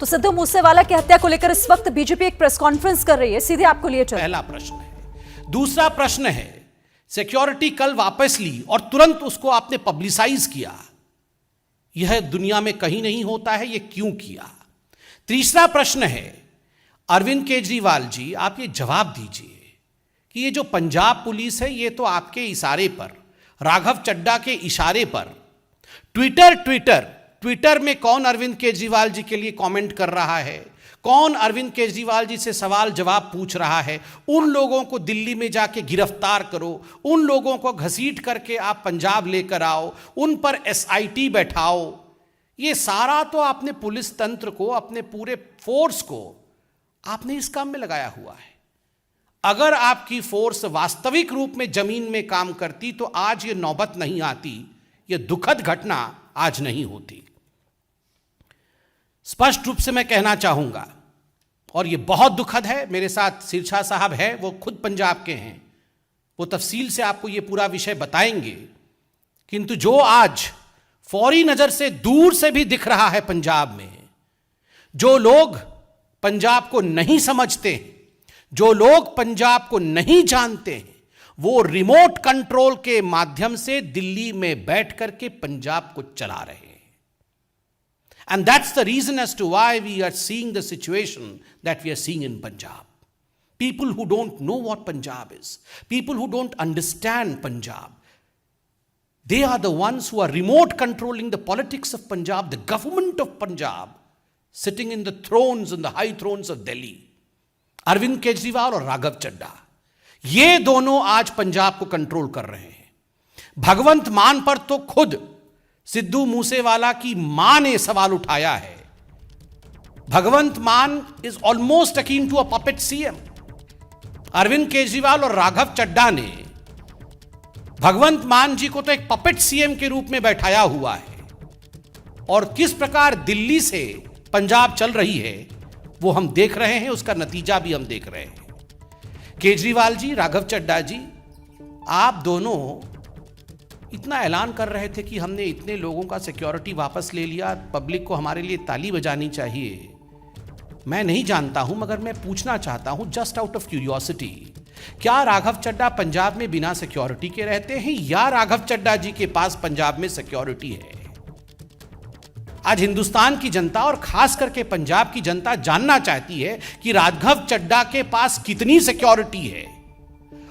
तो सिद्धू मूसेवाला की हत्या को लेकर इस वक्त बीजेपी एक प्रेस कॉन्फ्रेंस कर रही है, सीधे आपको लिए चल। पहला प्रश्न है। दूसरा प्रश्न है, सिक्योरिटी कल वापस ली और तुरंत उसको आपने पब्लिसाइज किया, यह दुनिया में कहीं नहीं होता है, यह क्यों किया? तीसरा प्रश्न है, अरविंद केजरीवाल जी आप ये जवाब दीजिए कि ये जो पंजाब पुलिस है ये तो आपके इशारे पर, राघव चड्ढा के इशारे पर ट्विटर में कौन अरविंद केजरीवाल जी के लिए कमेंट कर रहा है, कौन अरविंद केजरीवाल जी से सवाल जवाब पूछ रहा है, उन लोगों को दिल्ली में जाके गिरफ्तार करो, उन लोगों को घसीट करके आप पंजाब लेकर आओ, उन पर एसआईटी बैठाओ। ये सारा तो आपने पुलिस तंत्र को, अपने पूरे फोर्स को आपने इस काम में लगाया हुआ है। अगर आपकी फोर्स वास्तविक रूप में जमीन में काम करती तो आज ये नौबत नहीं आती, ये दुखद घटना आज नहीं होती। स्पष्ट रूप से मैं कहना चाहूंगा, और ये बहुत दुखद है, मेरे साथ सिरसा साहब है, वो खुद पंजाब के हैं, वो तफसील से आपको ये पूरा विषय बताएंगे। किंतु जो आज फौरी नजर से दूर से भी दिख रहा है पंजाब में, जो लोग पंजाब को नहीं समझते हैं, जो लोग पंजाब को नहीं जानते हैं, वो रिमोट कंट्रोल के माध्यम से दिल्ली में बैठ करके पंजाब को चला रहे हैं। And that's the reason as to why we are seeing the situation that we are seeing in Punjab. People who don't know what Punjab is, people who don't understand Punjab, they are the ones who are remote controlling the politics of Punjab, the government of Punjab, sitting in the thrones, in the high thrones of Delhi. Arvind Kejriwal और राघव चड्ढा, ये दोनों आज पंजाब को control कर रहे हैं। भगवंत मान पर तो खुद सिद्धू मूसेवाला की मां ने सवाल उठाया है। Bhagwant Mann is almost akin to a puppet CM. Arvind Kejriwal और राघव चड्ढा ने भगवंत मान जी को तो एक पपेट सीएम के रूप में बैठाया हुआ है, और किस प्रकार दिल्ली से पंजाब चल रही है वो हम देख रहे हैं, उसका नतीजा भी हम देख रहे हैं। केजरीवाल जी, राघव चड्ढा जी, आप दोनों इतना ऐलान कर रहे थे कि हमने इतने लोगों का सिक्योरिटी वापस ले लिया, पब्लिक को हमारे लिए ताली बजानी चाहिए। मैं नहीं जानता हूं, मगर मैं पूछना चाहता हूं जस्ट आउट ऑफ क्यूरियोसिटी, क्या राघव चड्ढा पंजाब में बिना सिक्योरिटी के रहते हैं या राघव चड्ढा जी के पास पंजाब में सिक्योरिटी है? आज हिंदुस्तान की जनता और खास करके पंजाब की जनता जानना चाहती है कि राघव चड्ढा के पास कितनी सिक्योरिटी है,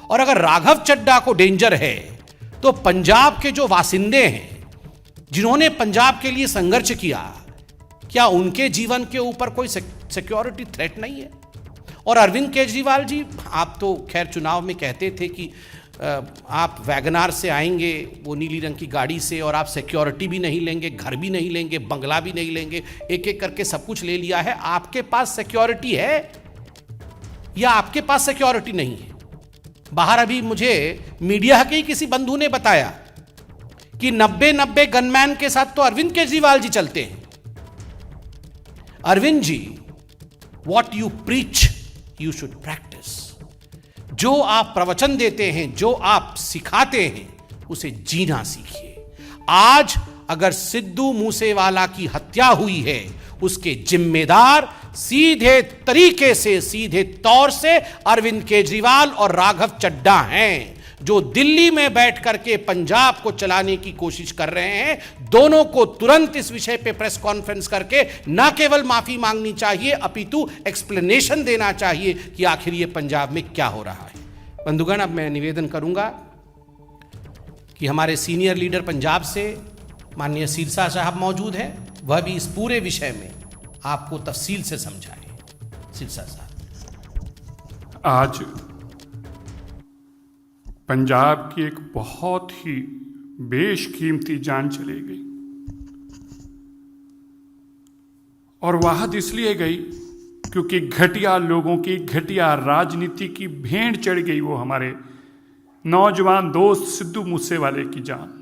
और अगर राघव चड्ढा को डेंजर है तो पंजाब के जो वासिंदे हैं, जिन्होंने पंजाब के लिए संघर्ष किया, क्या उनके जीवन के ऊपर कोई सिक्योरिटी थ्रेट नहीं है? और अरविंद केजरीवाल जी, आप तो खैर चुनाव में कहते थे कि आप वैगनार से आएंगे, वो नीली रंग की गाड़ी से, और आप सिक्योरिटी भी नहीं लेंगे, घर भी नहीं लेंगे, बंगला भी नहीं लेंगे, एक एक करके सब कुछ ले लिया है। आपके पास सिक्योरिटी है या आपके पास सिक्योरिटी नहीं है? बाहर अभी मुझे मीडिया के ही किसी बंधु ने बताया कि 90 गनमैन के साथ तो अरविंद केजरीवाल जी चलते हैं। Arvind ji, what you preach you should practise. जो आप प्रवचन देते हैं, जो आप सिखाते हैं, उसे जीना सीखिए। आज अगर सिद्धू मूसेवाला की हत्या हुई है, उसके जिम्मेदार सीधे तरीके से, सीधे तौर से अरविंद केजरीवाल और राघव चड्ढा हैं, जो दिल्ली में बैठ करके पंजाब को चलाने की कोशिश कर रहे हैं। दोनों को तुरंत इस विषय पे प्रेस कॉन्फ्रेंस करके न केवल माफी मांगनी चाहिए, अपितु एक्सप्लेनेशन देना चाहिए कि आखिर ये पंजाब में क्या हो रहा है। बंधुगण, अब मैं निवेदन करूंगा कि हमारे सीनियर लीडर पंजाब से माननीय सिरसा साहब मौजूद हैं, वह भी इस पूरे विषय में आपको तफसील से समझाएं। सिरसा साहब। आज पंजाब की एक बहुत ही बेशकीमती जान चली गई, और वाहद इसलिए गई क्योंकि घटिया लोगों की, घटिया राजनीति की भेंट चढ़ गई वो हमारे नौजवान दोस्त सिद्धू मूसेवाले की जान।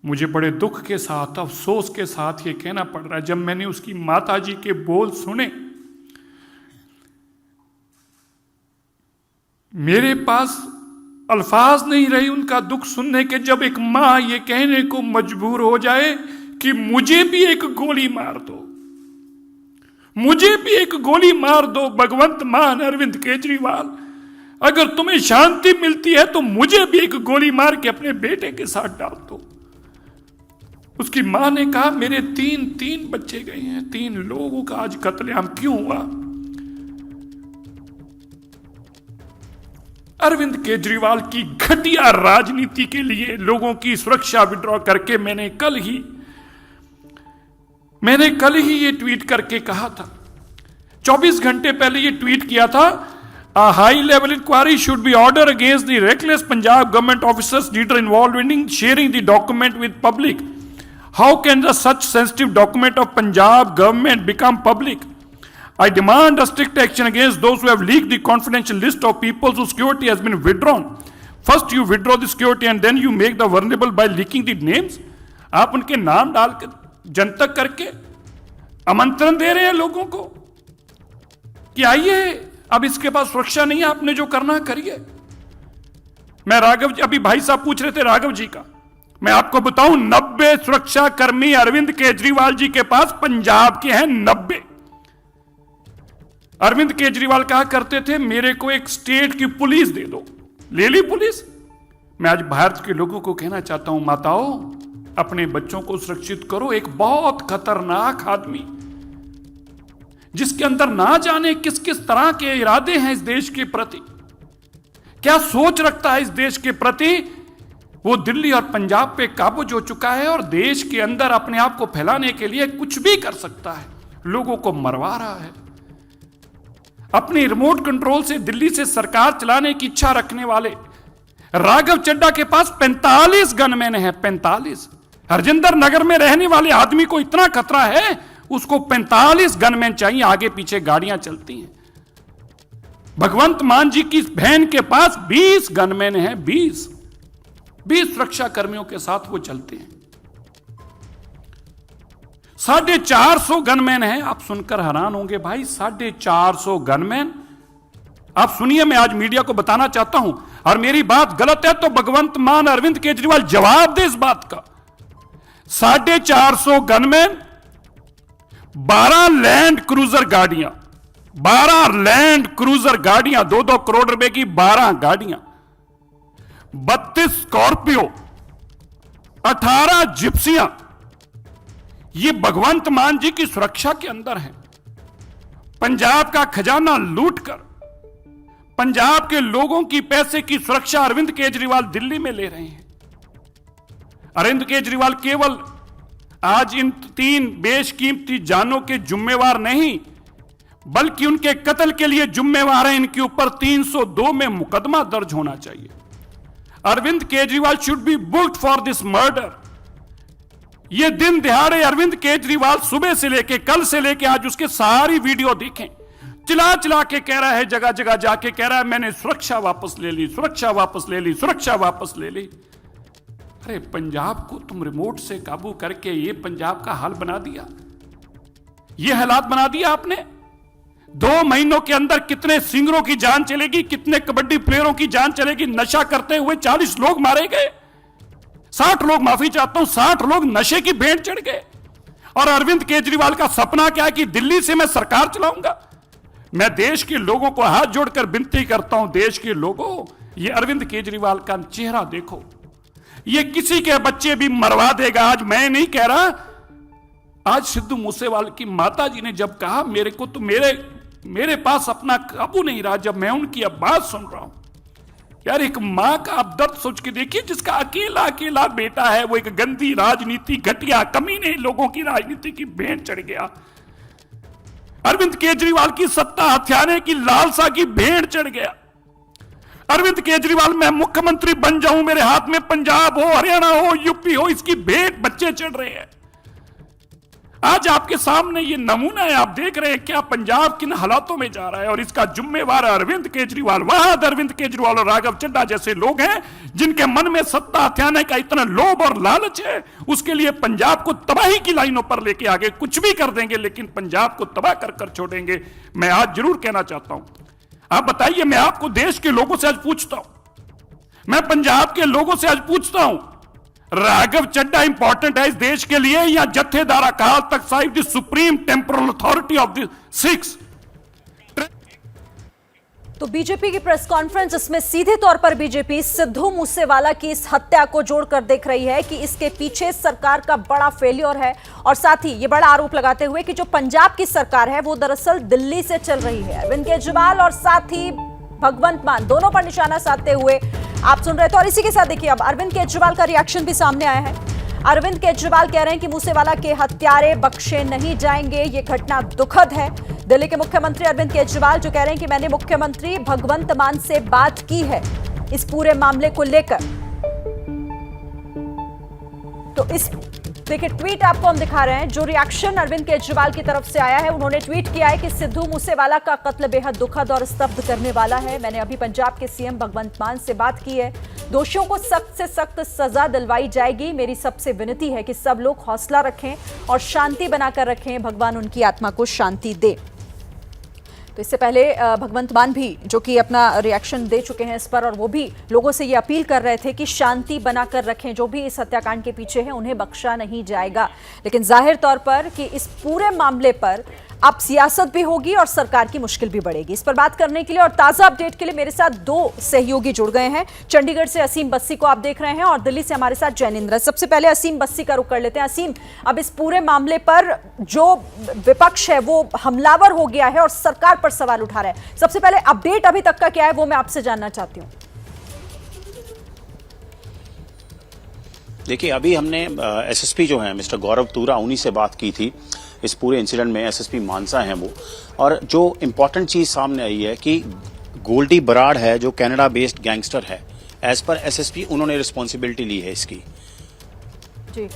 मुझे बड़े दुख के साथ, अफसोस के साथ ये कहना पड़ रहा है, जब मैंने उसकी माताजी के बोल सुने, मेरे पास अल्फाज नहीं रही उनका दुख सुनने के, जब एक मां ये कहने को मजबूर हो जाए कि मुझे भी एक गोली मार दो। मुझे भी एक गोली मार दो भगवंत मान अरविंद केजरीवाल। अगर तुम्हें शांति मिलती है तो मुझे भी एक गोली मार के अपने बेटे के साथ डाल दो। उसकी मां ने कहा मेरे तीन बच्चे गए हैं, 3 लोगों का आज कत्लेआम क्यों हुआ? अरविंद केजरीवाल की घटिया राजनीति के लिए लोगों की सुरक्षा विड्रॉ करके मैंने कल ही ये ट्वीट करके कहा था, 24 घंटे पहले ये ट्वीट किया था, A high level inquiry should be ordered against the reckless Punjab government officers leader involved in sharing the document with public. How can such sensitive document of Punjab government become public? I demand a strict action against those who have leaked the confidential list of people whose security has been withdrawn. First you withdraw the security and then you make the vulnerable by leaking the names. आप उनके नाम डालकर जनतक करके आमंत्रण दे रहे हैं लोगों को कि आइए, अब इसके पास सुरक्षा नहीं है, आपने जो करना करिए। मैं राघव जी, अभी भाई साहब पूछ रहे थे राघव जी का, मैं आपको बताऊं 90 सुरक्षा कर्मी अरविंद केजरीवाल जी के पास पंजाब के हैं, 90। अरविंद केजरीवाल कहा करते थे मेरे को एक स्टेट की पुलिस दे दो, ले ली पुलिस। मैं आज भारत के लोगों को कहना चाहता हूं, माताओं अपने बच्चों को सुरक्षित करो। एक बहुत खतरनाक आदमी जिसके अंदर ना जाने किस किस तरह के इरादे हैं इस देश के प्रति, क्या सोच रखता है इस देश के प्रति, वो दिल्ली और पंजाब पे काबूज हो चुका है और देश के अंदर अपने आप को फैलाने के लिए कुछ भी कर सकता है, लोगों को मरवा रहा है। अपनी रिमोट कंट्रोल से दिल्ली से सरकार चलाने की इच्छा रखने वाले राघव चड्ढा के पास 45 गनमैन है, 45। हरजिंदर नगर में रहने वाले आदमी को इतना खतरा है, उसको 45 गनमैन चाहिए, आगे पीछे गाड़ियां चलती हैं। भगवंत मान जी की बहन के पास 20 गनमैन हैं, 20 सुरक्षा कर्मियों के साथ वो चलते हैं। 450 गनमैन हैं। आप सुनकर हैरान होंगे भाई, 450 गनमैन। आप सुनिए, मैं आज मीडिया को बताना चाहता हूं, और मेरी बात गलत है तो भगवंत मान अरविंद केजरीवाल जवाब दे इस बात का। 450 गनमैन, 12 लैंड क्रूजर गाड़ियां, 12 लैंड क्रूजर गाड़ियां, 2-2 करोड़ रुपए की 12 गाड़ियां, 32 स्कॉर्पियो, 18 जिप्सियां, ये भगवंत मान जी की सुरक्षा के अंदर है। पंजाब का खजाना लूटकर पंजाब के लोगों की पैसे की सुरक्षा अरविंद केजरीवाल दिल्ली में ले रहे हैं। अरविंद केजरीवाल केवल आज इन 3 बेशकीमती जानों के जिम्मेवार नहीं, बल्कि उनके कत्ल के लिए जिम्मेवार हैं। इनके ऊपर 302 में मुकदमा दर्ज होना चाहिए। Arvind Kejriwal should be booked for this murder. ये दिन दिहाड़े अरविंद केजरीवाल सुबह से लेके, कल से लेके आज उसके सारी वीडियो देखें, चिल्ला चिल्ला के कह रहा है, जगह जगह जाके कह रहा है मैंने सुरक्षा वापस ले ली, सुरक्षा वापस ले ली, सुरक्षा वापस ले ली। अरे पंजाब को तुम रिमोट से काबू करके ये पंजाब का हाल बना दिया, ये हालात बना दिया आपने। 2 महीनों के अंदर कितने सिंगरों की जान चलेगी, कितने कबड्डी प्लेयरों की जान चलेगी। नशा करते हुए 40 लोग मारे गए, 60 लोग, माफी चाहता हूं, 60 लोग नशे की भेंट चढ़ गए। और अरविंद केजरीवाल का सपना क्या है कि दिल्ली से मैं सरकार चलाऊंगा। मैं देश के लोगों को हाथ जोड़कर विनती करता हूं, देश के लोगों, ये अरविंद केजरीवाल का चेहरा देखो, ये किसी के बच्चे भी मरवा देगा। आज मैं नहीं कह रहा, आज सिद्धू मूसेवाले की माता जी ने जब कहा मेरे को तो मेरे पास अपना काबू नहीं रहा, जब मैं उनकी अब बात सुन रहा हूं, यार एक मां का आप दर्द सोच के देखिए, जिसका अकेला अकेला बेटा है, वो एक गंदी राजनीति, घटिया कमीने लोगों की राजनीति की भेंट चढ़ गया। अरविंद केजरीवाल की सत्ता हथियाने की लालसा की भेंट चढ़ गया। अरविंद केजरीवाल मैं मुख्यमंत्री बन जाऊं, मेरे हाथ में पंजाब हो, हरियाणा हो, यूपी हो, इसकी भेंट बच्चे चढ़ रहे हैं। आज आपके सामने ये नमूना है, आप देख रहे हैं क्या पंजाब किन हालातों में जा रहा है, और इसका जिम्मेवार अरविंद केजरीवाल। वहां अरविंद केजरीवाल और राघव चड्ढा जैसे लोग हैं जिनके मन में सत्ता हथियाने का इतना लोभ और लालच है, उसके लिए पंजाब को तबाही की लाइनों पर लेके आगे कुछ भी कर देंगे, लेकिन पंजाब को तबाह कर छोड़ेंगे। मैं आज जरूर कहना चाहता हूं, आप बताइए, मैं आपको देश के लोगों से आज पूछता हूं, मैं पंजाब के लोगों से आज पूछता हूं, राघव चड्ढा इंपॉर्टेंट है इस देश के लिए या जत्थेदार Akal Takht Sahib the supreme temporal authority of the Sikhs? तो बीजेपी की प्रेस कॉन्फ्रेंस, इसमें सीधे तौर पर बीजेपी सिद्धू मूसेवाला की इस हत्या को जोड़कर देख रही है कि इसके पीछे सरकार का बड़ा फेलियर है, और साथ ही ये बड़ा आरोप लगाते हुए कि जो पंजाब की सरकार है वो दरअसल दिल्ली से चल रही है। अरविंद केजरीवाल और साथ ही भगवंत मान दोनों पर निशाना साधते हुए आप सुन रहे थे। और इसी के साथ देखिए अब अरविंद केजरीवाल का रिएक्शन भी सामने आया है। अरविंद केजरीवाल कह रहे हैं कि मूसेवाला के हत्यारे बख्शे नहीं जाएंगे, ये घटना दुखद है। दिल्ली के मुख्यमंत्री अरविंद केजरीवाल जो कह रहे हैं कि मैंने मुख्यमंत्री भगवंत मान से बात की है इस पूरे मामले को लेकर। तो इस देखिए ट्वीट आपको हम दिखा रहे हैं जो रिएक्शन अरविंद केजरीवाल की तरफ से आया है। उन्होंने ट्वीट किया है कि सिद्धू मूसेवाला का कत्ल बेहद दुखद और स्तब्ध करने वाला है। मैंने अभी पंजाब के सीएम भगवंत मान से बात की है, दोषियों को सख्त से सख्त सजा दिलवाई जाएगी। मेरी सबसे विनती है कि सब लोग हौसला रखें और शांति बनाकर रखें, भगवान उनकी आत्मा को शांति दे। तो इससे पहले भगवंत मान भी जो कि अपना रिएक्शन दे चुके हैं इस पर, और वो भी लोगों से ये अपील कर रहे थे कि शांति बनाकर रखें, जो भी इस हत्याकांड के पीछे है उन्हें बख्शा नहीं जाएगा। लेकिन जाहिर तौर पर कि इस पूरे मामले पर अब सियासत भी होगी और सरकार की मुश्किल भी बढ़ेगी। इस पर बात करने के लिए और ताजा अपडेट के लिए मेरे साथ दो सहयोगी जुड़ गए हैं। चंडीगढ़ से असीम बस्सी को आप देख रहे हैं और दिल्ली से हमारे साथ जैनेंद्र। सबसे पहले असीम बस्सी का रुख कर लेते हैं। असीम, अब इस पूरे मामले पर जो विपक्ष है वो हमलावर हो गया है और सरकार पर सवाल उठा रहा है। सबसे पहले अपडेट अभी तक का क्या है वो मैं आपसे जानना चाहती हूँ। देखिए, अभी हमने एसएसपी जो है मिस्टर गौरव तूरा, उन्हीं से बात की थी इस पूरे इंसिडेंट में। एसएसपी मानसा हैं वो, और जो इम्पोर्टेंट चीज़ सामने आई है कि गोल्डी बराड़ है जो कनाडा बेस्ड गैंगस्टर है। एज पर एसएसपी उन्होंने रिस्पॉन्सिबिलिटी ली है इसकी जी।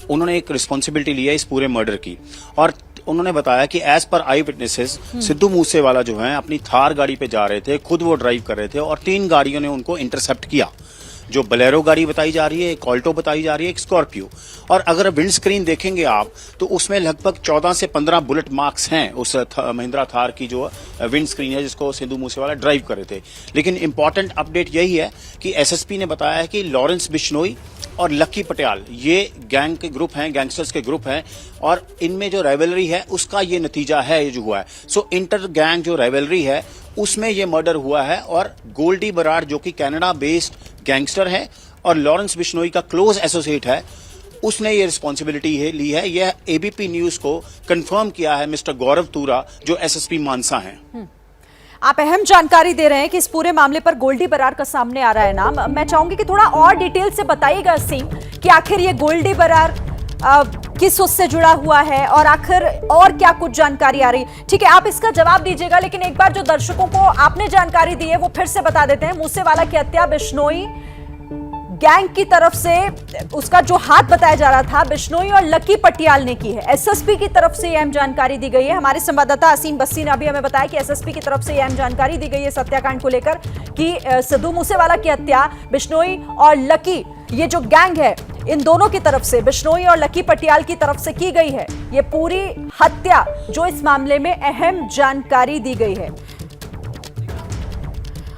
उन्होंने एक रिस्पॉन्सिबिलिटी ली है इस पूरे मर्डर की, और उन्होंने बताया कि एज पर आई विटनेसेस सिद्धू मूसेवाला जो है अपनी थार गाड़ी पे जा रहे थे, खुद वो ड्राइव कर रहे थे और 3 गाड़ियों ने उनको इंटरसेप्ट किया। जो बलेरो गाड़ी बताई जा रही है, एक ऑल्टो बताई जा रही है, एक स्कॉर्पियो। और अगर विंड स्क्रीन देखेंगे आप तो उसमें लगभग 14 से 15 बुलेट मार्क्स हैं उस महिंद्रा थार की जो विंड स्क्रीन है जिसको सिद्धू मूसेवाला ड्राइव कर रहे थे। लेकिन इंपॉर्टेंट अपडेट यही है कि एसएसपी ने बताया है कि लॉरेंस बिश्नोई और लक्की पटियाल ये गैंग के ग्रुप हैं, गैंगस्टर्स के ग्रुप हैं, और इनमें जो राइवलरी है उसका ये नतीजा है ये जो हुआ है। सो इंटर गैंग जो राइवलरी है उसमें ये मर्डर हुआ है, और गोल्डी बराड़ जो कि कनाडा बेस्ड गैंगस्टर है और लॉरेंस बिश्नोई का क्लोज एसोसिएट है, उसने ये रिस्पॉन्सिबिलिटी ली है। यह एबीपी न्यूज को कंफर्म किया है मिस्टर गौरव तूरा जो एसएसपी मानसा हैं। आप अहम जानकारी दे रहे हैं कि इस पूरे मामले पर गोल्डी बराड़ का सामने आ रहा है नाम। मैं चाहूंगी कि थोड़ा और डिटेल से बताइएगा सीम कि आखिर ये गोल्डी बराड़ किस उससे जुड़ा हुआ है और आखिर और क्या कुछ जानकारी आ रही। ठीक है, आप इसका जवाब दीजिएगा, लेकिन एक बार जो दर्शकों को आपने जानकारी दी है वो फिर से बता देते हैं। मूसेवाला की हत्या बिश्नोई गैंग की तरफ से, उसका जो हाथ बताया जा रहा था बिश्नोई और लकी पटियाल ने की है। एसएसपी की तरफ से अहम जानकारी दी गई है। हमारे संवाददाता असीम बस्सी ने अभी हमें बताया कि एसएसपी की तरफ से अहम जानकारी दी गई है सत्याकांड को लेकर कि सिद्धू मूसेवाला की हत्या बिश्नोई और लकी, ये जो गैंग है इन दोनों की तरफ से, बिश्नोई और लकी पटियाल की तरफ से की गई है ये पूरी हत्या, जो इस मामले में अहम जानकारी दी गई है।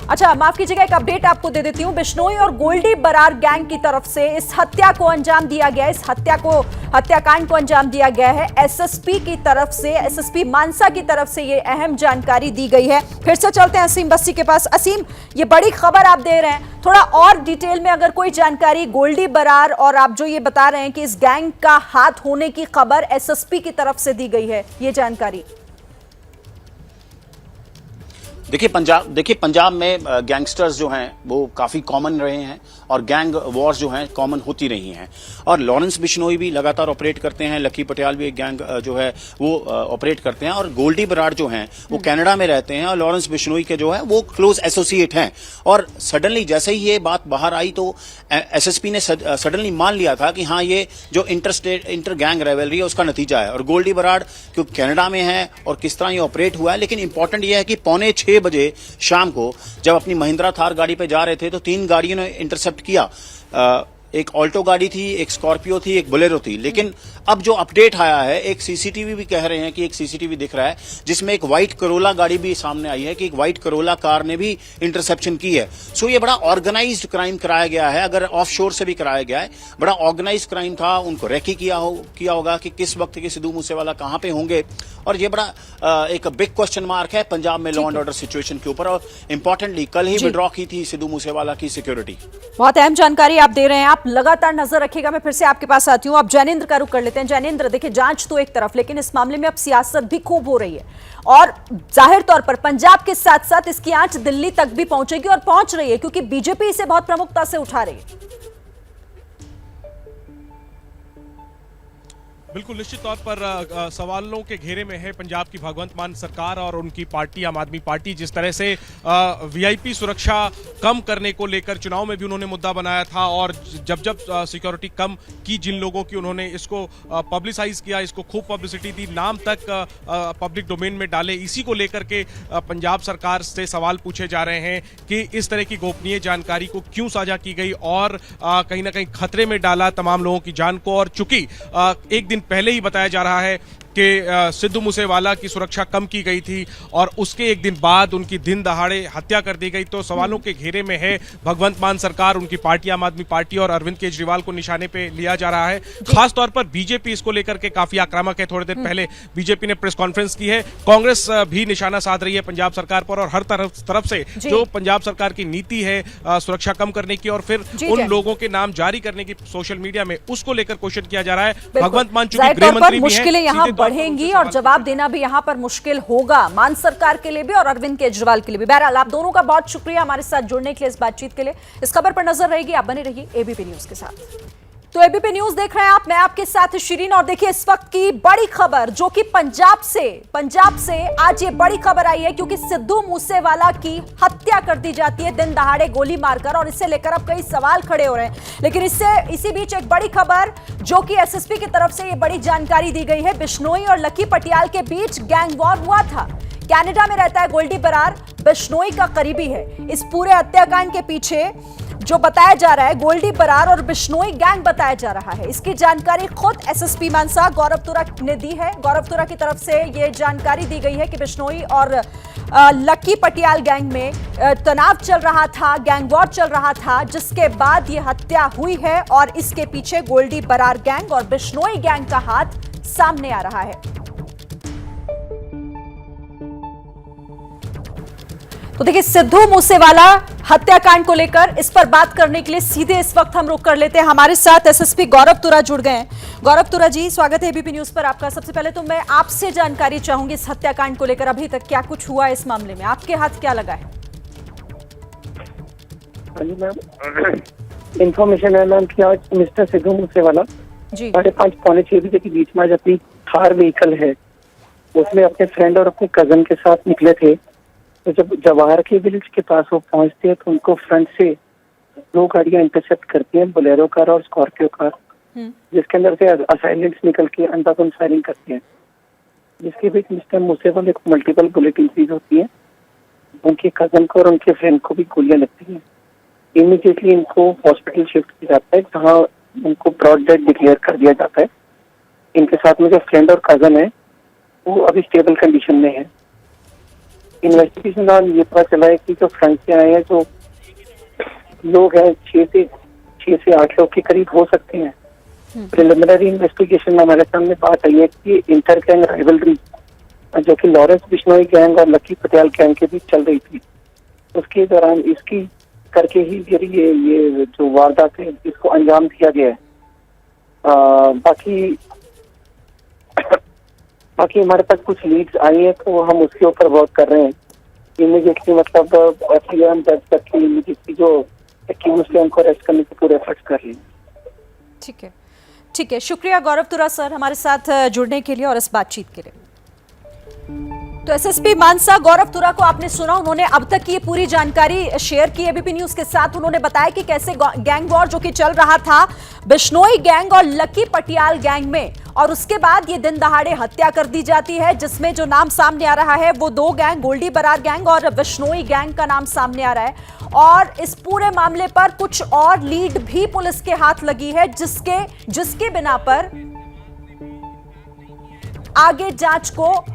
अच्छा, माफ कीजिएगा, एक अपडेट आपको दे देती हूं। बिश्नोई और गोल्डी बराड़ गैंग की तरफ से इस हत्या को अंजाम दिया गया, इस हत्याकांड को अंजाम दिया गया है एसएसपी की तरफ से, एसएसपी मानसा की तरफ से ये अहम जानकारी दी गई है। फिर से चलते हैं असीम बस्सी के पास। असीम, ये बड़ी खबर आप दे रहे हैं, थोड़ा और डिटेल में अगर कोई जानकारी गोल्डी बराड़ और आप जो ये बता रहे हैं कि इस गैंग का हाथ होने की खबर एसएसपी की तरफ से दी गई है, ये जानकारी। देखिए पंजाब में गैंगस्टर्स जो हैं वो काफ़ी कॉमन रहे हैं और गैंग वॉर्स जो हैं कॉमन होती रही हैं, और लॉरेंस बिश्नोई भी लगातार ऑपरेट करते हैं, लकी पटियाल भी एक गैंग जो है वो ऑपरेट करते हैं, और गोल्डी बराड़ जो हैं वो कनाडा में रहते हैं और लॉरेंस बिश्नोई के जो है वो क्लोज एसोसिएट हैं। और सडनली जैसे ही ये बात बाहर आई तो एसएसपी ने सडनली मान लिया था कि हाँ ये जो इंटर गैंग राइवलरी है उसका नतीजा है। और गोल्डी बराड़ क्योंकि कनाडा में है और किस तरह ये ऑपरेट हुआ है, लेकिन इंपॉर्टेंट ये है कि 5:45 बजे शाम को जब अपनी महिंद्रा थार गाड़ी पे जा रहे थे तो 3 गाड़ियों ने इंटरसेप्ट किया एक ऑल्टो गाड़ी थी, एक स्कॉर्पियो थी, एक बोलेरो थी। लेकिन अब जो अपडेट आया है, एक सीसीटीवी भी कह रहे हैं कि एक सीसीटीवी दिख रहा है जिसमें एक व्हाइट करोला गाड़ी भी सामने आई है कि एक व्हाइट करोला कार ने भी इंटरसेप्शन की है। सो ये बड़ा ऑर्गेनाइज्ड क्राइम कराया गया है, अगर ऑफ शोर से भी कराया गया है। बड़ा ऑर्गेनाइज्ड क्राइम था, उनको रेकी किया होगा कि किस वक्त के सिद्धू मूसेवाला कहां पे होंगे। और ये बड़ा एक बिग क्वेश्चन मार्क है पंजाब में लॉ एंड ऑर्डर सिचुएशन के ऊपर। और इंपॉर्टेंटली कल ही विड्रॉ की थी सिद्धू मूसेवाला की सिक्योरिटी। बहुत अहम जानकारी आप दे रहे हैं, आप लगातार नजर रखिएगा। मैं फिर से आपके पास आती हूं। अब जैनेंद्र का रुख कर लेते हैं। जैनेंद्र, देखिए जांच तो एक तरफ, लेकिन इस मामले में अब सियासत भी खूब हो रही है और जाहिर तौर पर पंजाब के साथ साथ इसकी आंच दिल्ली तक भी पहुंचेगी और पहुंच रही है, क्योंकि बीजेपी इसे बहुत प्रमुखता से उठा रही है। बिल्कुल निश्चित तौर पर सवालों के घेरे में है पंजाब की भगवंत मान सरकार और उनकी पार्टी आम आदमी पार्टी। जिस तरह से वीआईपी सुरक्षा कम करने को लेकर चुनाव में भी उन्होंने मुद्दा बनाया था और जब जब सिक्योरिटी कम की जिन लोगों की, उन्होंने इसको पब्लिसाइज किया, इसको खूब पब्लिसिटी दी, नाम तक पब्लिक डोमेन में डाले। इसी को लेकर के पंजाब सरकार से सवाल पूछे जा रहे हैं कि इस तरह की गोपनीय जानकारी को क्यों साझा की गई और कहीं ना कहीं खतरे में डाला तमाम लोगों की जान को। और चूंकि एक दिन पहले ही बताया जा रहा है कि सिद्धू मूसेवाला की सुरक्षा कम की गई थी और उसके एक दिन बाद उनकी दिन दहाड़े हत्या कर दी गई, तो सवालों के घेरे में है भगवंत मान सरकार, उनकी पार्टी आम आदमी पार्टी और अरविंद केजरीवाल को निशाने पे लिया जा रहा है। खासतौर पर बीजेपी इसको लेकर के काफी आक्रामक है। थोड़ी देर पहले बीजेपी ने प्रेस कॉन्फ्रेंस की है। कांग्रेस भी निशाना साध रही है पंजाब सरकार पर और हर तरफ से जो पंजाब सरकार की नीति है सुरक्षा कम करने की और फिर उन लोगों के नाम जारी करने की सोशल मीडिया में, उसको लेकर क्वेश्चन किया जा रहा है। भगवंत मान चूंकि गृह मंत्री भी हैं, बढ़ेंगी और जवाब देना भी यहां पर मुश्किल होगा, मान सरकार के लिए भी और अरविंद केजरीवाल के लिए भी। बहरहाल आप दोनों का बहुत शुक्रिया हमारे साथ जुड़ने के लिए, इस बातचीत के लिए। इस खबर पर नजर रहेगी, आप बने रहिए एबीपी न्यूज के साथ। तो एबीपी न्यूज देख रहे हैं आप, मैं आपके साथ शिरीन। और देखिए इस वक्त की बड़ी खबर जो कि पंजाब से आज ये बड़ी खबर आई है, क्योंकि सिद्धू मूसेवाला की हत्या कर दी जाती है दिन दहाड़े गोली मारकर, और इससे लेकर अब कई सवाल खड़े हो रहे हैं। लेकिन इसी बीच एक बड़ी खबर जो कि एसएसपी की तरफ से ये बड़ी जानकारी दी गई है। बिश्नोई और लकी पटियाल के बीच गैंग वॉर हुआ था। कनाडा में रहता है गोल्डी बरार, बिश्नोई का करीबी है। इस पूरे हत्याकांड के पीछे जो बताया जा रहा है गोल्डी बरार और बिश्नोई गैंग बताया जा रहा है। इसकी जानकारी खुद एसएसपी मानसा गौरव तुरा ने दी है। गौरव तुरा की तरफ से यह जानकारी दी गई है कि बिश्नोई और लकी पटियाल गैंग में तनाव चल रहा था, गैंग वॉर चल रहा था, जिसके बाद यह हत्या हुई है और इसके पीछे गोल्डी बरार गैंग और बिश्नोई गैंग का हाथ सामने आ रहा है। तो देखिए सिद्धू मूसेवाला हत्याकांड को लेकर इस पर बात करने के लिए सीधे इस वक्त हम रुख कर लेते हैं। हमारे साथ एसएसपी गौरव तुरा जुड़ गए हैं। गौरव तुरा जी, स्वागत है एबीपी न्यूज पर आपका। सबसे पहले तो मैं आपसे जानकारी चाहूंगी इस हत्याकांड को लेकर, अभी तक क्या कुछ हुआ इस मामले में, आपके हाथ क्या लगा है? हाँ जी मैम, इंफॉर्मेशन है मैम कि आज मिस्टर सिद्धू मूसेवाला 5:30 पौने 6 बजे के बीच में आज अपनी थार व्हीकल है उसमें अपने फ्रेंड और अपने कजन के साथ निकले थे। तो जब जवाहर के विलेज के पास वो पहुंचते हैं तो उनको फ्रंट से 2 गाड़ियां इंटरसेप्ट करती हैं, बोलेरो कार और स्कॉर्पियो कार, जिसके अंदर से असाइलेंट्स निकल के अंधाधुंध फायरिंग करते हैं, जिसके बीच मिस्टर मूसेवाला को मल्टीपल बुलेट इंजरीज होती है। उनके कजन को और उनके फ्रेंड को भी गोलियां लगती हैं। इमीडिएटली इनको हॉस्पिटल शिफ्ट किया जाता है, जहाँ उनको ब्रॉड डेड डिक्लेयर कर दिया जाता है। इनके साथ में जो फ्रेंड और कजन है वो अभी स्टेबल कंडीशन में है। इन्वेस्टिगेशन दौरान ये पता चला है कि जो फ्रंट से आए हैं जो लोग हैं 6 से 8 लोग के करीब हो सकते हैं। प्रिलिमिनरी इन्वेस्टिगेशन में हमारे सामने बात आई है कि इंटर गैंग राइवलरी जो कि लॉरेंस बिश्नोई गैंग और लकी पटियाल गैंग के बीच चल रही थी, उसके दौरान इसकी करके ही फिर ये जो वारदात है इसको अंजाम दिया गया है। बाकी हमारे पास कुछ लीड्स आई है तो हम उसके ऊपर वर्क कर रहे हैं। इमीडिएटली मतलब एफआईआर हम दर्ज करके इमीडिएटली जो एक्यूज्ड है उनको अरेस्ट करने के पूरे एफर्ट्स कर रहे हैं। ठीक है, शुक्रिया गौरव तुरा सर हमारे साथ जुड़ने के लिए और इस बातचीत के लिए। तो एसएसपी मानसा गौरव तुरा को आपने सुना, उन्होंने अब तक की ये पूरी जानकारी शेयर की एबीपी न्यूज के साथ। उन्होंने बताया कि कैसे गैंग वॉर जो कि चल रहा था बिश्नोई गैंग और लकी पटियाल गैंग में, और उसके बाद ये दिन दहाड़े हत्या कर दी जाती है, जिसमें जो नाम सामने आ रहा है वो दो गैंग, गोल्डी बरार गैंग और बिश्नोई गैंग का नाम सामने आ रहा है। और इस पूरे मामले पर कुछ और लीड भी पुलिस के हाथ लगी है, जिसके बिना पर आगे जांच को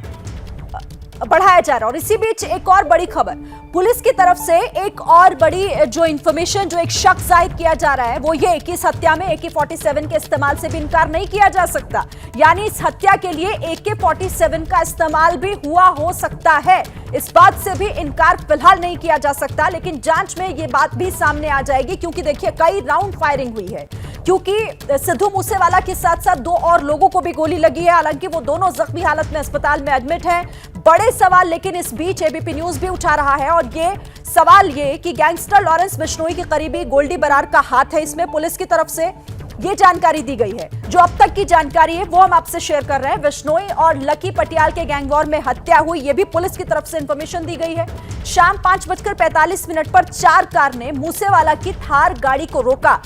बढ़ाया जा रहा है। और इसी बीच एक और बड़ी खबर, पुलिस की तरफ से एक और बड़ी जो इंफॉर्मेशन, जो एक शक जाहिर किया जा रहा है वो ये कि इस हत्या में AK-47 के इस्तेमाल से भी इनकार नहीं किया जा सकता, यानी इस हत्या के लिए AK-47 का इस्तेमाल भी हुआ हो सकता है। इस बात से भी इनकार फिलहाल नहीं किया जा सकता, लेकिन जांच में ये बात भी सामने आ जाएगी, क्योंकि देखिए कई राउंड फायरिंग हुई है, क्योंकि सिद्धू मूसेवाला के साथ साथ दो और लोगों को भी गोली लगी है। हालांकि वो दोनों जख्मी हालत में अस्पताल में एडमिट हैं। बड़े सवाल लेकिन इस बीच एबीपी न्यूज भी उठा रहा है, और ये सवाल ये कि गैंगस्टर लॉरेंस बिश्नोई के करीबी गोल्डी बरार का हाथ है इसमें। पुलिस की तरफ से ये जानकारी दी गई है, जो अब तक की जानकारी है वो हम आपसे शेयर कर रहे हैं। बिश्नोई और लकी पटियाल के गैंग वॉर में हत्या हुई, ये भी पुलिस की तरफ से इंफॉर्मेशन दी गई है। शाम 5:45 पर 4 कार ने मूसेवाला की थार गाड़ी को रोका।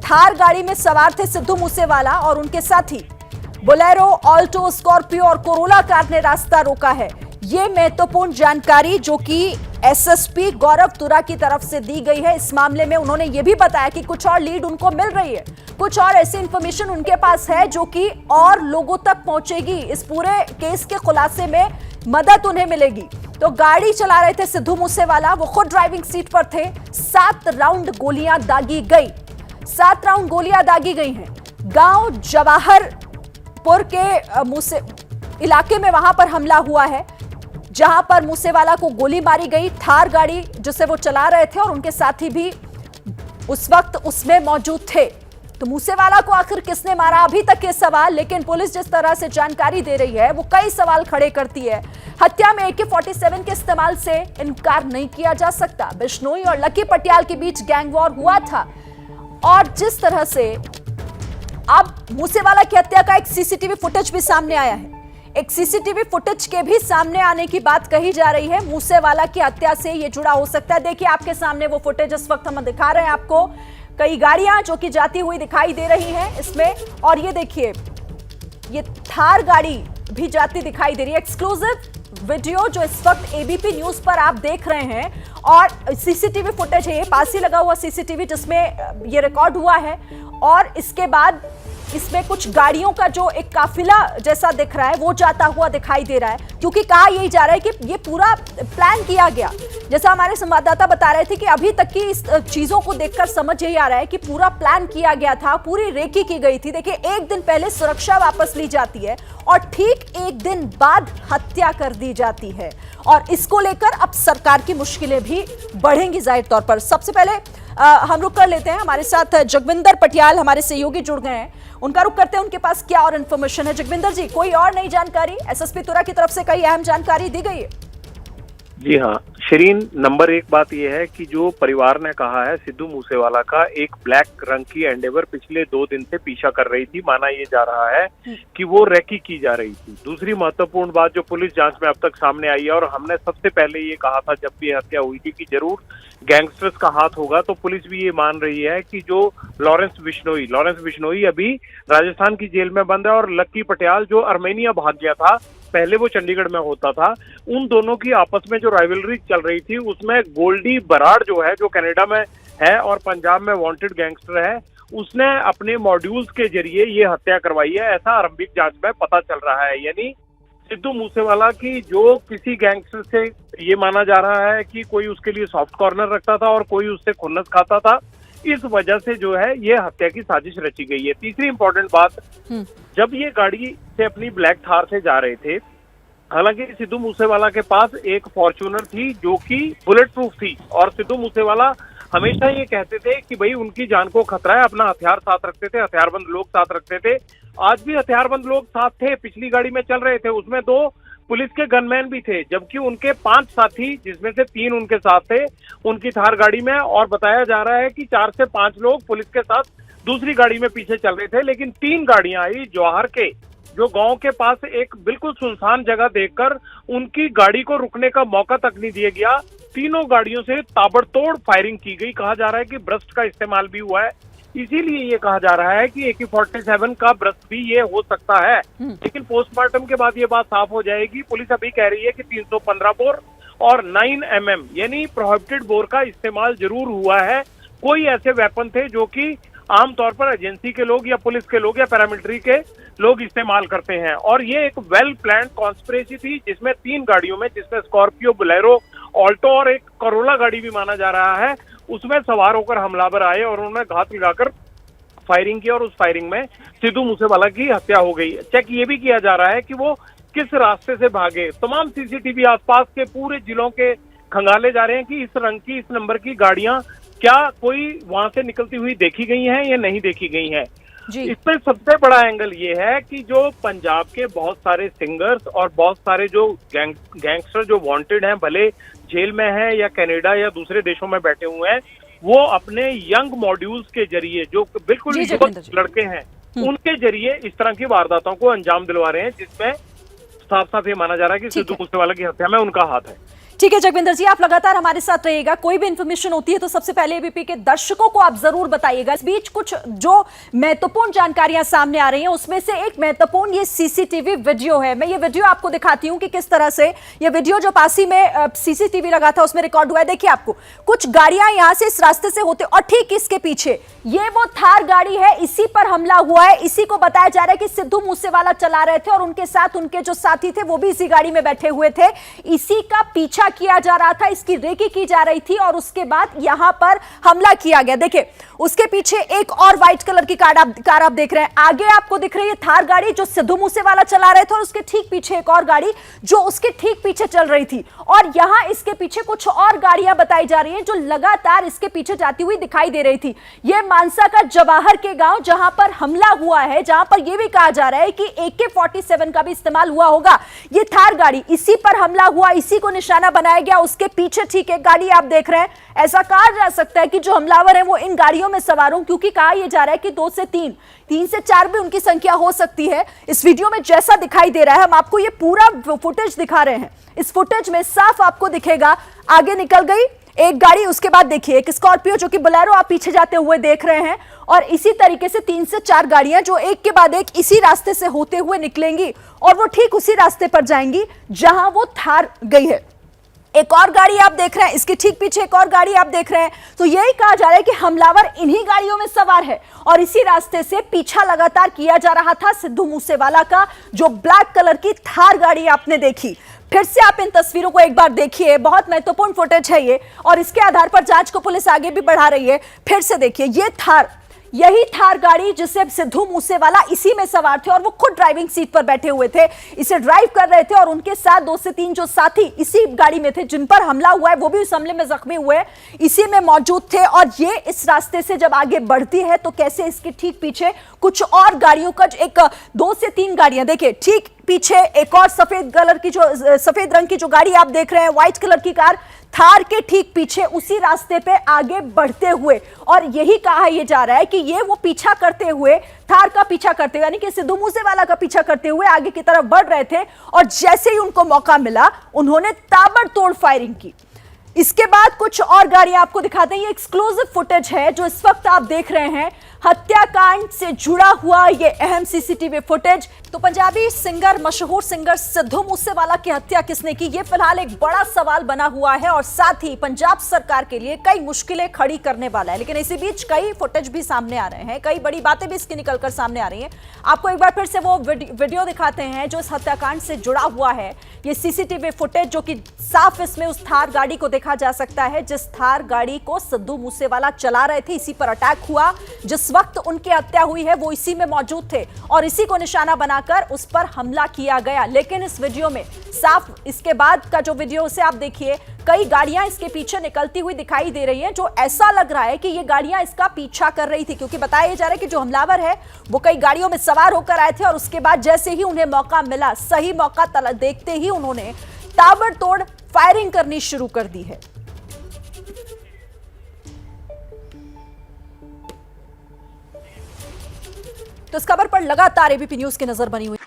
थार गाड़ी में सवार थे सिद्धू मूसेवाला और उनके साथी। बोलेरो, ऑल्टो, स्कॉर्पियो और कोरोला कार ने रास्ता रोका है। ये महत्वपूर्ण जानकारी जो कि एसएसपी गौरव तुरा की तरफ से दी गई है। इस मामले में उन्होंने ये भी बताया कि कुछ और लीड उनको मिल रही है, कुछ और ऐसी इंफॉर्मेशन उनके पास है जो कि और लोगों तक पहुंचेगी। इस पूरे केस के खुलासे में मदद उन्हें मिलेगी। तो गाड़ी चला रहे थे सिद्धू मूसेवाला, वो खुद ड्राइविंग सीट पर थे। 7 राउंड गोलियां दागी गई, 7 राउंड गोलियां दागी गई हैं। गांव जवाहरपुर के मूसे इलाके में वहां पर हमला हुआ है, जहां पर मूसेवाला को गोली मारी गई। थार गाड़ी जिसे वो चला रहे थे और उनके साथी भी उस वक्त उसमें मौजूद थे। तो मूसेवाला को आखिर किसने मारा, अभी तक ये सवाल, लेकिन पुलिस जिस तरह से जानकारी दे रही है वो कई सवाल खड़े करती है। हत्या में AK-47 के इस्तेमाल से इनकार नहीं किया जा सकता। बिश्नोई और लकी पटियाल के बीच गैंग वॉर हुआ था, और जिस तरह से अब मूसेवाला की हत्या का एक सीसीटीवी फुटेज भी सामने आया है, एक सीसीटीवी फुटेज के भी सामने आने की बात कही जा रही है। मूसेवाला की हत्या से ये जुड़ा हो सकता है। देखिए आपके सामने वो फुटेज इस वक्त हम दिखा रहे हैं आपको, कई गाड़ियां जो कि जाती हुई दिखाई दे रही हैं इसमें, और ये देखिए ये थार गाड़ी भी जाती दिखाई दे रही है। एक्सक्लूसिव वीडियो जो इस वक्त एबीपी न्यूज पर आप देख रहे हैं, और सीसीटीवी फुटेज है, ये पास ही लगा हुआ सीसीटीवी जिसमें ये रिकॉर्ड हुआ है। और इसके बाद इसमें कुछ गाड़ियों का जो एक काफिला जैसा दिख रहा है वो जाता हुआ दिखाई दे रहा है, क्योंकि कहा यही जा रहा है कि ये पूरा प्लान किया गया। जैसा हमारे संवाददाता बता रहे थे कि अभी तक की इस चीजों को देखकर समझ यही आ रहा है कि पूरा प्लान किया गया था, पूरी रेकी की गई थी। देखिए एक दिन पहले सुरक्षा वापस ली जाती है और ठीक एक दिन बाद हत्या कर दी जाती है, और इसको लेकर अब सरकार की मुश्किलें भी बढ़ेंगी जाहिर तौर पर। सबसे पहले हम रुक कर लेते हैं, हमारे साथ जगविंदर पटियाल हमारे सहयोगी जुड़ गए हैं, उनका रुक करते हैं, उनके पास क्या और इन्फॉर्मेशन है। जगविंदर जी, कोई और नई जानकारी? एसएसपी तुरा की तरफ से कई अहम जानकारी दी गई है। जी हाँ शरीन, नंबर 1 बात यह है कि जो परिवार ने कहा है सिद्धू मूसेवाला का एक ब्लैक रंग की एंडेवर पिछले 2 दिन से पीछा कर रही थी, माना ये जा रहा है कि वो रेकी की जा रही थी। दूसरी महत्वपूर्ण बात जो पुलिस जांच में अब तक सामने आई है, और हमने सबसे पहले ये कहा था जब भी हत्या हुई थी कि जरूर गैंगस्टर्स का हाथ होगा, तो पुलिस भी ये मान रही है कि जो लॉरेंस बिश्नोई अभी राजस्थान की जेल में बंद है, और लक्की पटियाल जो अर्मेनिया भाग गया था, पहले वो चंडीगढ़ में होता था, उन दोनों की आपस में जो राइवलरी चल रही थी उसमें गोल्डी बराड़ जो है, जो कनाडा में है और पंजाब में वांटेड गैंगस्टर है, उसने अपने मॉड्यूल्स के जरिए ये हत्या करवाई है, ऐसा आरंभिक जांच में पता चल रहा है। यानी सिद्धू मूसेवाला की जो किसी गैंगस्टर से ये माना जा रहा है कि कोई उसके लिए सॉफ्ट कॉर्नर रखता था और कोई उससे खुन्नस खाता था, इस वजह से जो है ये हत्या की साजिश रची गई है। तीसरी इंपॉर्टेंट बात, जब ये गाड़ी से अपनी ब्लैक थार से जा रहे थे, हालांकि सिद्धू मूसेवाला के पास एक फॉर्च्यूनर थी जो कि बुलेट प्रूफ थी, और सिद्धू मूसेवाला हमेशा ये कहते थे कि भाई उनकी जान को खतरा है, अपना हथियार साथ रखते थे, हथियारबंद लोग साथ रखते थे। आज भी हथियारबंद लोग साथ थे, पिछली गाड़ी में चल रहे थे, उसमें 2 पुलिस के गनमैन भी थे, जबकि उनके 5 साथी, जिसमें से 3 उनके साथ थे उनकी थार गाड़ी में, और बताया जा रहा है कि 4 से 5 लोग पुलिस के साथ दूसरी गाड़ी में पीछे चल रहे थे। लेकिन 3 गाड़ियां आई जवाहर के जो गांव के पास एक बिल्कुल सुनसान जगह देखकर उनकी गाड़ी को रुकने का मौका तक नहीं दिया गया। तीनों गाड़ियों से ताबड़तोड़ फायरिंग की गई। कहा जा रहा है कि ब्रस्ट का इस्तेमाल भी हुआ है, इसीलिए ये कहा जा रहा है कि AK-47 का ब्रस्ट भी ये हो सकता है। लेकिन पोस्टमार्टम के बाद ये बात साफ हो जाएगी। पुलिस अभी कह रही है कि 315 बोर और 9 mm यानी प्रोहिबिटेड बोर का इस्तेमाल जरूर हुआ है। कोई ऐसे वेपन थे जो कि आमतौर पर एजेंसी के लोग या पुलिस के लोग या पैरामिलिट्री के लोग इस्तेमाल करते हैं। और ये एक वेल प्लान कॉन्स्पिरेसी थी जिसमें 3 गाड़ियों में, जिसमें स्कॉर्पियो, बोलेरो, ऑल्टो और एक करोला गाड़ी भी माना जा रहा है, उसमें सवार होकर हमलावर आए और उन्होंने घात लगाकर फायरिंग की और उस फायरिंग में सिद्धू मूसेवाला की हत्या हो गई। चेक ये भी किया जा रहा है कि वो किस रास्ते से भागे। तमाम सीसीटीवी आसपास के पूरे जिलों के खंगाले जा रहे हैं कि इस रंग की, इस नंबर की गाड़ियां क्या कोई वहां से निकलती हुई देखी गई हैं या नहीं देखी गई हैं। इसमें सबसे बड़ा एंगल ये है कि जो पंजाब के बहुत सारे सिंगर्स और बहुत सारे जो गैंगस्टर जो वांटेड हैं, भले जेल में हैं या कनाडा या दूसरे देशों में बैठे हुए हैं, वो अपने यंग मॉड्यूल्स के जरिए, जो बिल्कुल युवक लड़के हैं, उनके जरिए इस तरह की वारदातों को अंजाम दिलवा रहे हैं, जिसमें साफ साफ ये माना जा रहा है कि सिद्धू मूसेवाला की हत्या में उनका हाथ है। ठीक है जगविंदर जी, आप लगातार हमारे साथ रहिएगा। कोई भी इंफॉर्मेशन होती है तो सबसे पहले एबीपी के दर्शकों को आप जरूर बताइएगा। इस बीच कुछ जो महत्वपूर्ण जानकारियां सामने आ रही हैं, उसमें से एक महत्वपूर्ण ये सीसीटीवी वीडियो है। मैं ये वीडियो आपको दिखाती हूं कि किस तरह से ये वीडियो जो पासी में सीसीटीवी लगा था उसमें रिकॉर्ड हुआ है। देखिए, आपको कुछ गाड़ियां यहां से इस रास्ते से होते और ठीक इसके पीछे ये वो थार गाड़ी है, इसी पर हमला हुआ है। इसी को बताया जा रहा है कि सिद्धू मूसेवाला चला रहे थे और उनके साथ उनके जो साथी थे वो भी इसी गाड़ी में बैठे हुए थे। इसी का पीछा किया जा रहा था, इसकी रेकी की जा रही थी और उसके बाद यहां पर हमला किया गया। देखिए, उसके पीछे एक और व्हाइट कलर की कार आप देख रहे हैं। आगे आपको दिख रही है थार गाड़ी जो सिद्धू मूसेवाला चला रहे थे और उसके ठीक पीछे एक और गाड़ी जो उसके ठीक पीछे चल रही थी। और यहां इसके पीछे कुछ और गाड़ियां बताई जा रही हैं जो लगातार इसके पीछे जाती हुई दिखाई दे रही थी। यह मानसा का जवाहर के गांव जहां पर हमला हुआ है, जहां पर यह भी कहा जा रहा है कि AK-47 का भी इस्तेमाल हुआ होगा। यह थार गाड़ी, इसी पर हमला हुआ, इसी को निशाना बनाया गया। उसके पीछे ठीक एक गाड़ी आप देख रहे हैं। ऐसा कहा जा सकता है कि जो हमलावर है वो इन गाड़ियों में सवार हों, क्योंकि कहा यह जा रहा है कि 2 से 3 से 4 भी उनकी संख्या हो सकती है। इस वीडियो में जैसा दिखाई दे रहा है, हम आपको ये पूरा फुटेज दिखा रहे हैं। इस फुटेज में साफ आपको दिखेगा, आगे निकल गई एक गाड़ी, उसके बाद देखिए एक स्कॉर्पियो जो कि बोलेरो आप पीछे जाते हुए देख रहे हैं। और इसी तरीके से 3 से 4 गाड़ियां जो एक के बाद एक इसी रास्ते से होते हुए निकलेंगी और वो ठीक उसी रास्ते पर जाएंगी जहां वो थार गई है। एक और गाड़ी आप देख रहे हैं, इसके ठीक पीछे एक और गाड़ी आप देख रहे हैं। तो यही कहा जा रहा है कि हमलावर इन्हीं गाड़ियों में सवार है और इसी रास्ते से पीछा लगातार किया जा रहा था सिद्धू मूसेवाला का। जो ब्लैक कलर की थार गाड़ी आपने देखी, फिर से आप इन तस्वीरों को एक बार देखिए, बहुत महत्वपूर्ण फुटेज है ये और इसके आधार पर जांच को पुलिस आगे भी बढ़ा रही है। फिर से देखिए, ये थार, यही थार गाड़ी जिससे सिद्धू मूसेवाला इसी में सवार थे और वो खुद ड्राइविंग सीट पर बैठे हुए थे, इसे ड्राइव कर रहे थे और उनके साथ 2 से 3 जो साथी इसी गाड़ी में थे, जिन पर हमला हुआ है, वो भी उस हमले में जख्मी हुए, इसी में मौजूद थे। और ये इस रास्ते से जब आगे बढ़ती है तो कैसे इसके ठीक पीछे कुछ और गाड़ियों का एक 2 से 3 गाड़ियां, देखिए ठीक पीछे एक और सफेद रंग की जो गाड़ी आप देख रहे हैं, व्हाइट कलर की कार, थार के ठीक पीछे उसी रास्ते पे आगे बढ़ते हुए। और यही कहा यह जा रहा है कि ये वो पीछा करते हुए, थार का पीछा करते हुए, यानी कि सिद्धू मूसेवाला का पीछा करते हुए आगे की तरफ बढ़ रहे थे और जैसे ही उनको मौका मिला उन्होंने ताबड़तोड़ फायरिंग की। इसके बाद कुछ और गाड़ियां आपको दिखाते हैं। ये एक्सक्लूसिव फुटेज है जो इस वक्त आप देख रहे हैं, हत्याकांड से जुड़ा हुआ ये अहम सीसीटीवी फुटेज। तो पंजाबी सिंगर, मशहूर सिंगर सिद्धू मूसेवाला की हत्या किसने की, ये फिलहाल एक बड़ा सवाल बना हुआ है और साथ ही पंजाब सरकार के लिए कई मुश्किलें खड़ी करने वाला है। लेकिन इसी बीच कई फुटेज भी सामने आ रहे हैं, कई बड़ी बातें भी इसकी निकलकर सामने आ रही हैं। आपको एक बार फिर से वो वीडियो दिखाते हैं जो इस हत्याकांड से जुड़ा हुआ है। ये सीसीटीवी फुटेज जो कि साफ इसमें उस थार गाड़ी को देखा जा सकता है जिस थार गाड़ी को सिद्धू मूसेवाला चला रहे थे। इसी पर अटैक हुआ, जिस वक्त उनकी हत्या हुई है वो इसी में मौजूद थे और इसी को निशाना बनाकर उस पर हमला किया गया। लेकिन इस वीडियो में साफ, इसके बाद का जो वीडियो से आप देखिए, कई गाड़ियां इसके पीछे निकलती हुई दिखाई दे रही हैं, जो ऐसा लग रहा है कि ये गाड़ियां इसका पीछा कर रही थी, क्योंकि बताया जा रहा है कि जो हमलावर है वो कई गाड़ियों में सवार होकर आए थे और उसके बाद जैसे ही उन्हें मौका मिला, सही मौका देखते ही उन्होंने ताबड़तोड़ फायरिंग करनी शुरू कर दी है। तो इस खबर पर लगातार एबीपी न्यूज की नजर बनी हुई।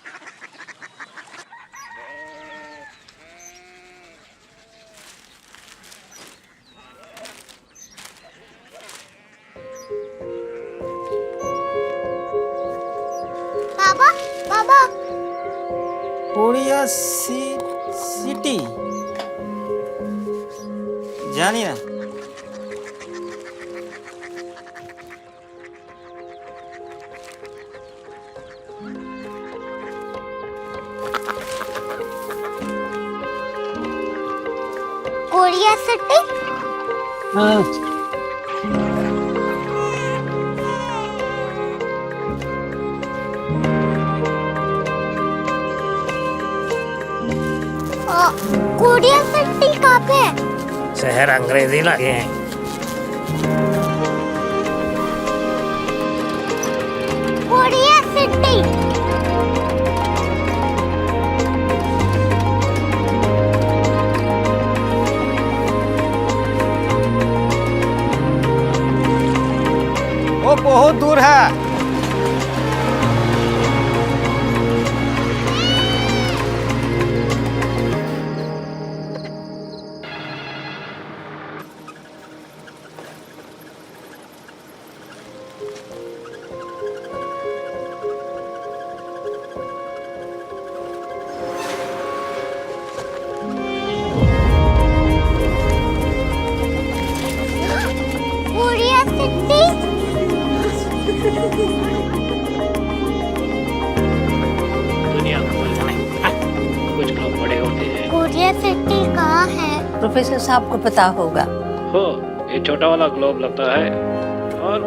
कोरिया सिटी জানি না। कोरिया सिटी कोरिया सिटी कहाँ पे है? शहर अंग्रेजी लगे हैं। कोरिया सिटी वो बहुत दूर है। कोरिया सिटी दुनिया को कुछ लोग बड़े होते हैं। कोरिया सिटी कहाँ है? प्रोफेसर साहब को पता होगा। हो ये छोटा वाला ग्लोब लगता है और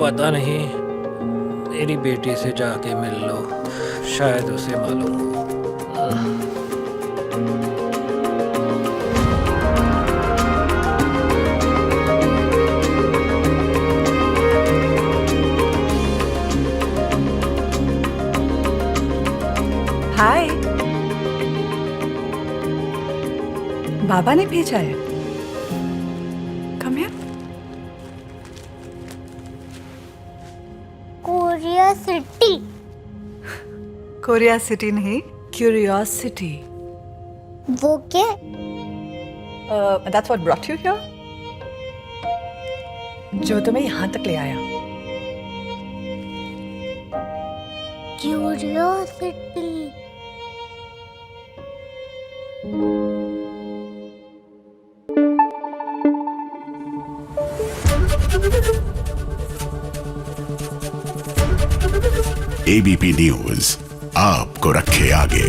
पता नहीं, मेरी बेटी से जाके मिल लो, शायद उसे मालूम हो। हाय, बाबा ने भेजा है। Come here. Korea city Korea city नहीं, क्यूरियोसिटी। वो क्या? That's what brought you here? जो तुम्हें यहाँ तक ले आया। क्यूरियोसिटी एबीपी न्यूज आपको रखे आगे।